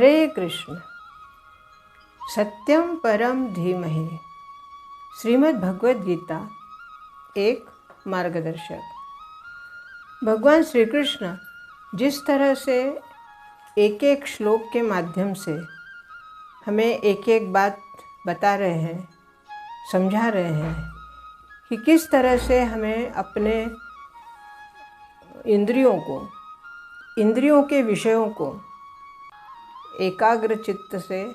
हरे कृष्ण। सत्यम परम धीमहि। श्रीमद् भगवद गीता एक मार्गदर्शक। भगवान श्री कृष्ण जिस तरह से एक एक श्लोक के माध्यम से हमें एक एक बात बता रहे हैं, समझा रहे हैं कि किस तरह से हमें अपने इंद्रियों के विषयों को एकाग्र चित्त से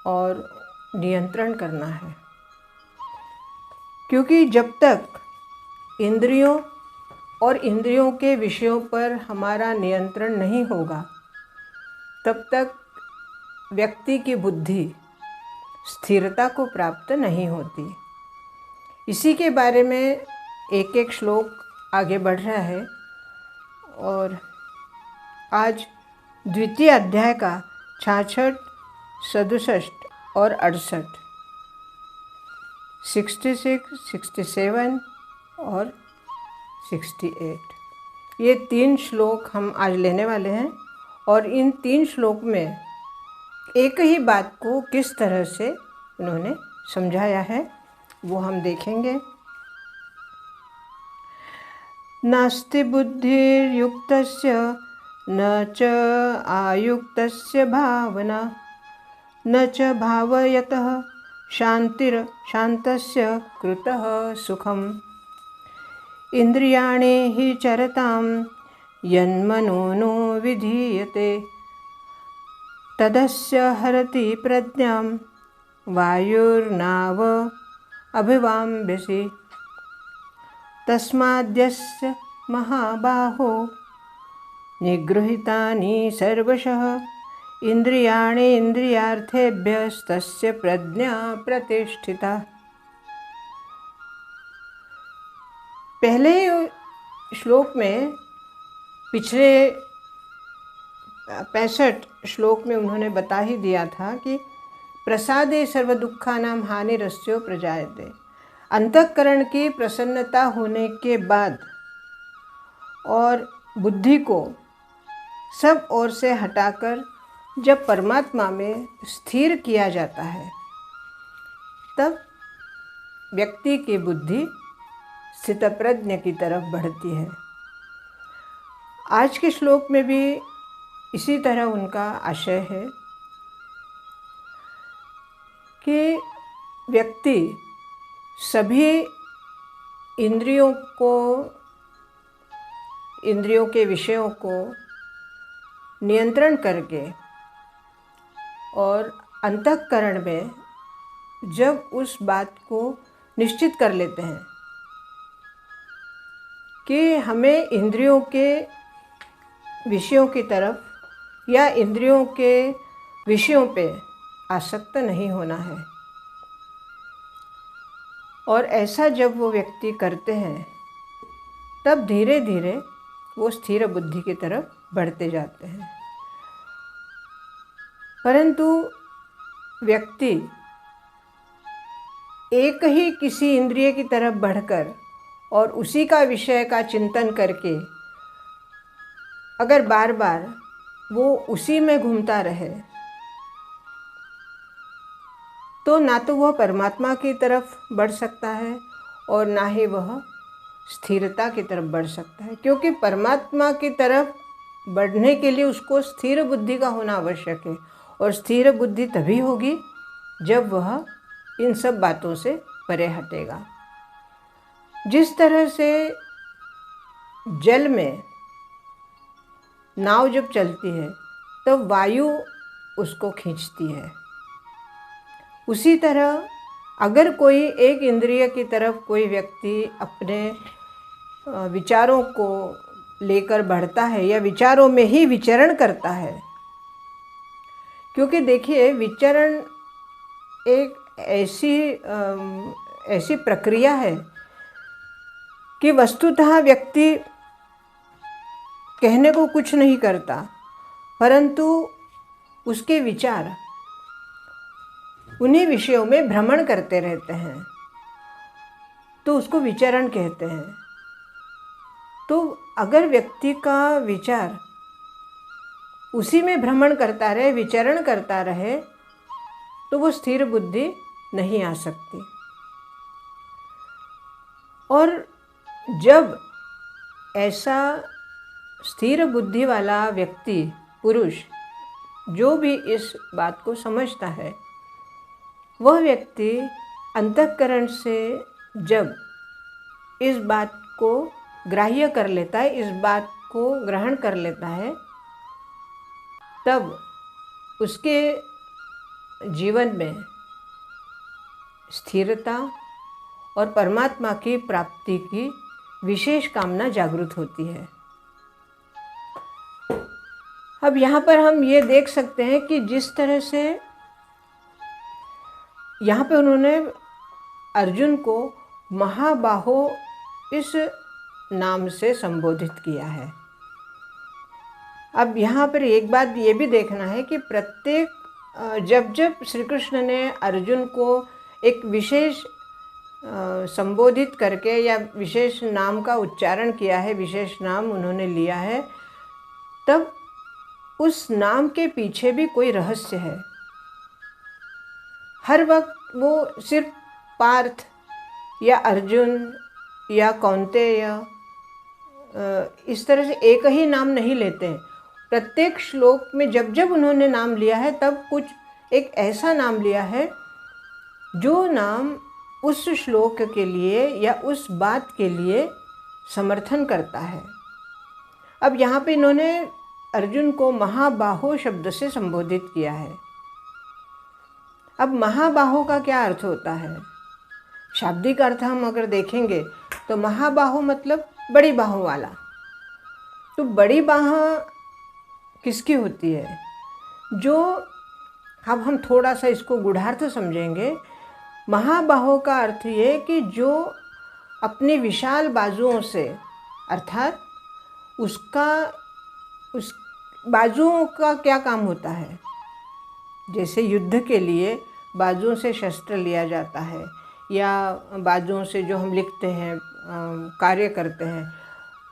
और नियंत्रण करना है। क्योंकि जब तक इंद्रियों के विषयों पर हमारा नियंत्रण नहीं होगा, तब तक व्यक्ति की बुद्धि स्थिरता को प्राप्त नहीं होती। इसी के बारे में एक एक श्लोक आगे बढ़ रहा है और आज द्वितीय अध्याय का 66, 67 और 68, 66, 67 और 68 ये 3 श्लोक हम आज लेने वाले हैं। और इन 3 श्लोक में एक ही बात को किस तरह से उन्होंने समझाया है वो हम देखेंगे। नास्ति बुद्धिर्युक्तस्य न च आयुक्तस्य भावना न च भावयतः शान्तस्य कृतः सुखम्। इंद्रियाणि हि चरतां यन्मनो विधीयते तदस्य हरति प्रज्ञां वायुर्नाव अभिवाम्यसि। तस्माद्यस्य महाबाहो निगृहीतानि सर्वशः इंद्रियाणि इंद्रियार्थेभ्यस्तस्य प्रज्ञा प्रतिष्ठिता। पहले श्लोक में, पिछले 65 श्लोक में उन्होंने बता ही दिया था कि प्रसादे सर्व दुखानां हानिरस्यो प्रजायते। अंतःकरण की प्रसन्नता होने के बाद और बुद्धि को सब ओर से हटाकर जब परमात्मा में स्थिर किया जाता है, तब व्यक्ति की बुद्धि स्थितप्रज्ञ की तरफ बढ़ती है। आज के श्लोक में भी इसी तरह उनका आशय है कि व्यक्ति सभी इंद्रियों के विषयों को नियंत्रण करके और अंतःकरण में जब उस बात को निश्चित कर लेते हैं कि हमें इंद्रियों के विषयों की तरफ या इंद्रियों के विषयों पे आसक्त नहीं होना है, और ऐसा जब वो व्यक्ति करते हैं, तब धीरे धीरे वो स्थिर बुद्धि की तरफ बढ़ते जाते हैं। परंतु व्यक्ति एक ही किसी इंद्रिय की तरफ बढ़कर और उसी का विषय का चिंतन करके अगर बार बार वो उसी में घूमता रहे, तो ना तो वह परमात्मा की तरफ बढ़ सकता है और ना ही वह स्थिरता की तरफ बढ़ सकता है। क्योंकि परमात्मा की तरफ बढ़ने के लिए उसको स्थिर बुद्धि का होना आवश्यक है, और स्थिर बुद्धि तभी होगी जब वह इन सब बातों से परे हटेगा। जिस तरह से जल में नाव जब चलती है तब वायु उसको खींचती है, उसी तरह अगर कोई एक इंद्रिय की तरफ कोई व्यक्ति अपने विचारों को लेकर बढ़ता है या विचारों में ही विचरण करता है, क्योंकि देखिए विचरण एक ऐसी प्रक्रिया है कि वस्तुतः व्यक्ति कहने को कुछ नहीं करता, परंतु उसके विचार उन्हीं विषयों में भ्रमण करते रहते हैं, तो उसको विचरण कहते हैं। तो अगर व्यक्ति का विचार उसी में भ्रमण करता रहे, विचरण करता रहे, तो वो स्थिर बुद्धि नहीं आ सकती। और जब ऐसा स्थिर बुद्धि वाला व्यक्ति, पुरुष, जो भी इस बात को समझता है, वह व्यक्ति अंतःकरण से जब इस बात को ग्राह्य कर लेता है, इस बात को ग्रहण कर लेता है, तब उसके जीवन में स्थिरता और परमात्मा की प्राप्ति की विशेष कामना जागृत होती है। अब यहाँ पर हम ये देख सकते हैं कि जिस तरह से यहाँ पे उन्होंने अर्जुन को महाबाहो इस नाम से संबोधित किया है। अब यहाँ पर एक बात ये भी देखना है कि प्रत्येक जब जब श्री कृष्ण ने अर्जुन को एक विशेष संबोधित करके या विशेष नाम का उच्चारण किया है, विशेष नाम उन्होंने लिया है, तब उस नाम के पीछे भी कोई रहस्य है। हर वक्त वो सिर्फ पार्थ या अर्जुन या कौन्तेय इस तरह से एक ही नाम नहीं लेते हैं। प्रत्येक श्लोक में जब जब उन्होंने नाम लिया है, तब कुछ एक ऐसा नाम लिया है जो नाम उस श्लोक के लिए या उस बात के लिए समर्थन करता है। अब यहाँ पे इन्होंने अर्जुन को महाबाहो शब्द से संबोधित किया है। अब महाबाहो का क्या अर्थ होता है? शाब्दिक अर्थ हम अगर देखेंगे तो महाबाहो मतलब बड़ी बाहों वाला। तो बड़ी बाह किसकी होती है? जो अब हम थोड़ा सा इसको गूढ़ार्थ समझेंगे। महाबाहो का अर्थ ये कि जो अपनी विशाल बाजुओं से, अर्थात उस बाजुओं का क्या काम होता है? जैसे युद्ध के लिए बाजुओं से शस्त्र लिया जाता है, या बाजुओं से जो हम लिखते हैं, कार्य करते हैं।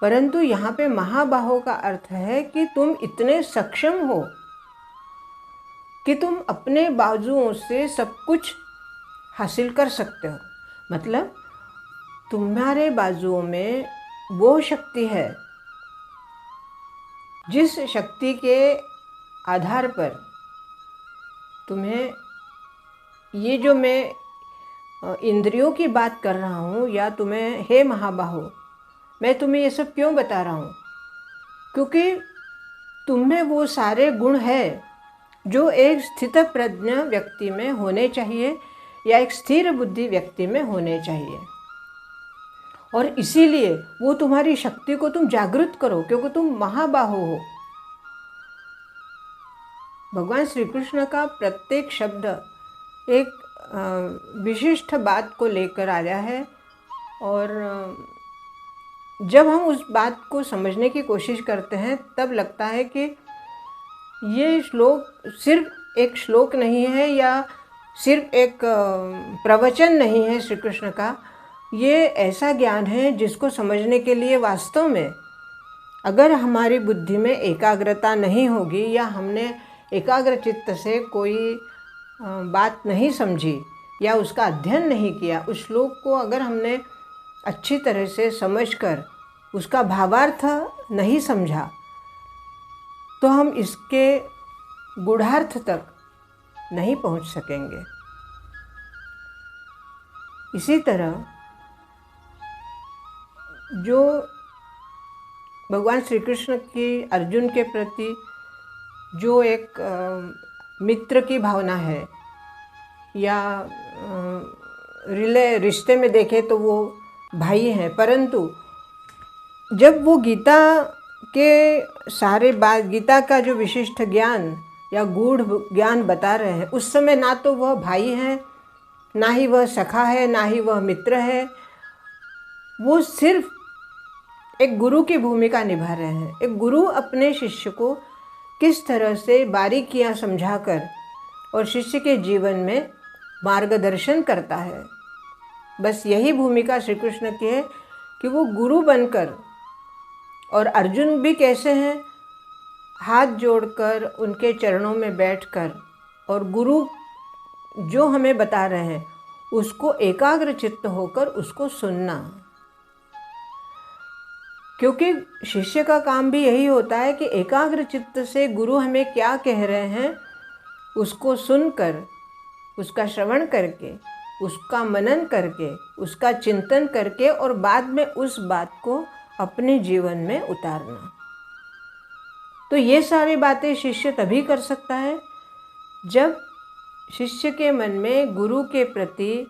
परंतु यहाँ पे महाबाहो का अर्थ है कि तुम इतने सक्षम हो कि तुम अपने बाजुओं से सब कुछ हासिल कर सकते हो। मतलब तुम्हारे बाजुओं में वो शक्ति है जिस शक्ति के आधार पर तुम्हें, ये जो मैं इंद्रियों की बात कर रहा हूँ, या तुम्हें, हे महाबाहो, मैं तुम्हें ये सब क्यों बता रहा हूँ? क्योंकि तुम्हें वो सारे गुण है जो एक स्थित प्रज्ञ व्यक्ति में होने चाहिए या एक स्थिर बुद्धि व्यक्ति में होने चाहिए। और इसीलिए वो तुम्हारी शक्ति को तुम जागृत करो, क्योंकि तुम महाबाहो हो। भगवान श्री कृष्ण का प्रत्येक शब्द एक विशिष्ट बात को लेकर आया है, और जब हम उस बात को समझने की कोशिश करते हैं तब लगता है कि ये श्लोक सिर्फ एक श्लोक नहीं है या सिर्फ एक प्रवचन नहीं है श्री कृष्ण का। ये ऐसा ज्ञान है जिसको समझने के लिए वास्तव में अगर हमारी बुद्धि में एकाग्रता नहीं होगी, या हमने एकाग्र चित्त से कोई बात नहीं समझी या उसका अध्ययन नहीं किया, उस श्लोक को अगर हमने अच्छी तरह से समझकर उसका भावार्थ नहीं समझा, तो हम इसके गूढ़ार्थ तक नहीं पहुंच सकेंगे। इसी तरह जो भगवान श्री कृष्ण की अर्जुन के प्रति जो एक मित्र की भावना है, या रिश्ते में देखें तो वो भाई हैं, परंतु जब वो गीता के सारे बात, गीता का जो विशिष्ट ज्ञान या गूढ़ ज्ञान बता रहे हैं, उस समय ना तो वह भाई है, ना ही वह सखा है, ना ही वह मित्र है। वो सिर्फ एक गुरु की भूमिका निभा रहे हैं। एक गुरु अपने शिष्य को किस तरह से बारीकियां समझाकर और शिष्य के जीवन में मार्गदर्शन करता है, बस यही भूमिका श्री कृष्ण की है कि वो गुरु बनकर। और अर्जुन भी कैसे हैं? हाथ जोड़कर उनके चरणों में बैठकर और गुरु जो हमें बता रहे हैं उसको एकाग्र चित्त होकर उसको सुनना। क्योंकि शिष्य का काम भी यही होता है कि एकाग्र चित्त से गुरु हमें क्या कह रहे हैं उसको सुनकर, उसका श्रवण करके, उसका मनन करके, उसका चिंतन करके और बाद में उस बात को अपने जीवन में उतारना। तो ये सारी बातें शिष्य तभी कर सकता है जब शिष्य के मन में गुरु के प्रति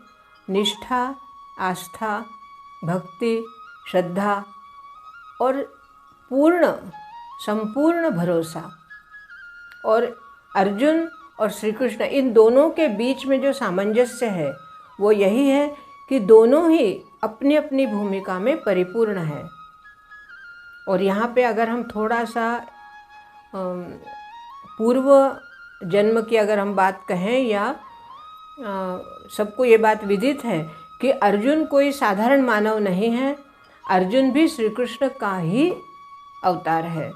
निष्ठा, आस्था, भक्ति, श्रद्धा और संपूर्ण भरोसा। और अर्जुन और श्री कृष्ण इन दोनों के बीच में जो सामंजस्य है वो यही है कि दोनों ही अपनी अपनी भूमिका में परिपूर्ण है। और यहाँ पे अगर हम थोड़ा सा पूर्व जन्म की अगर हम बात कहें, या सबको ये बात विदित है कि अर्जुन कोई साधारण मानव नहीं है, अर्जुन भी श्री कृष्ण का ही अवतार है।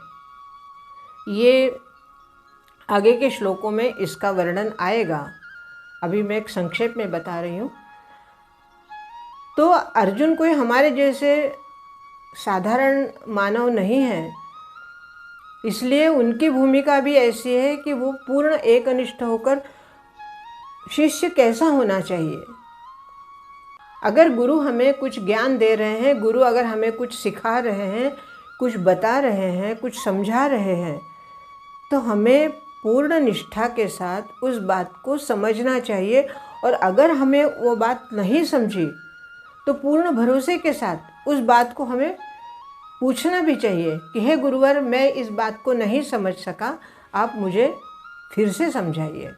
ये आगे के श्लोकों में इसका वर्णन आएगा, अभी मैं एक संक्षेप में बता रही हूँ। तो अर्जुन कोई हमारे जैसे साधारण मानव नहीं है, इसलिए उनकी भूमिका भी ऐसी है कि वो पूर्ण एकनिष्ठ होकर शिष्य कैसा होना चाहिए। अगर गुरु हमें कुछ ज्ञान दे रहे हैं, गुरु अगर हमें कुछ सिखा रहे हैं, कुछ बता रहे हैं, कुछ समझा रहे हैं, तो हमें पूर्ण निष्ठा के साथ उस बात को समझना चाहिए। और अगर हमें वो बात नहीं समझी तो पूर्ण भरोसे के साथ उस बात को हमें पूछना भी चाहिए कि हे गुरुवर, मैं इस बात को नहीं समझ सका, आप मुझे फिर से समझाइए।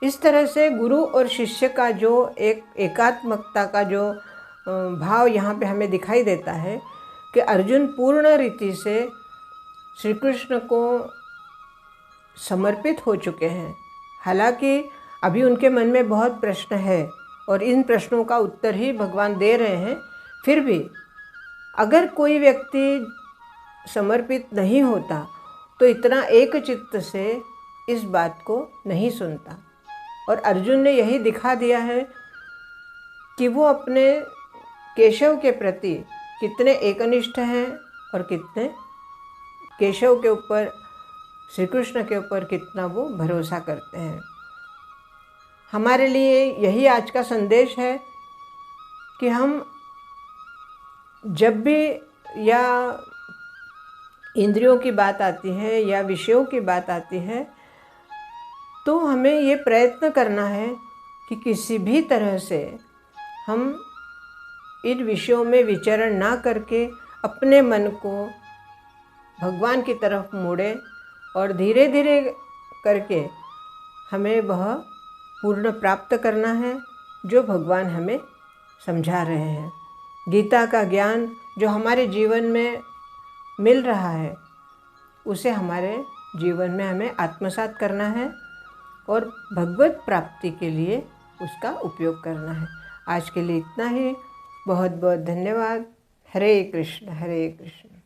इस तरह से गुरु और शिष्य का जो एक एकात्मकता का जो भाव यहाँ पे हमें दिखाई देता है कि अर्जुन पूर्ण रीति से श्री कृष्ण को समर्पित हो चुके हैं। हालांकि अभी उनके मन में बहुत प्रश्न है और इन प्रश्नों का उत्तर ही भगवान दे रहे हैं, फिर भी अगर कोई व्यक्ति समर्पित नहीं होता तो इतना एक चित्त से इस बात को नहीं सुनता। और अर्जुन ने यही दिखा दिया है कि वो अपने केशव के प्रति कितने एकनिष्ठ हैं और कितने केशव के ऊपर, श्री कृष्ण के ऊपर कितना वो भरोसा करते हैं। हमारे लिए यही आज का संदेश है कि हम जब भी या इंद्रियों की बात आती है या विषयों की बात आती है तो हमें ये प्रयत्न करना है कि किसी भी तरह से हम इन विषयों में विचरण ना करके अपने मन को भगवान की तरफ मोड़े और धीरे धीरे करके हमें वह पूर्ण प्राप्त करना है जो भगवान हमें समझा रहे हैं। गीता का ज्ञान जो हमारे जीवन में मिल रहा है उसे हमारे जीवन में हमें आत्मसात करना है और भगवत प्राप्ति के लिए उसका उपयोग करना है। आज के लिए इतना ही। बहुत बहुत धन्यवाद। हरे कृष्ण हरे कृष्ण।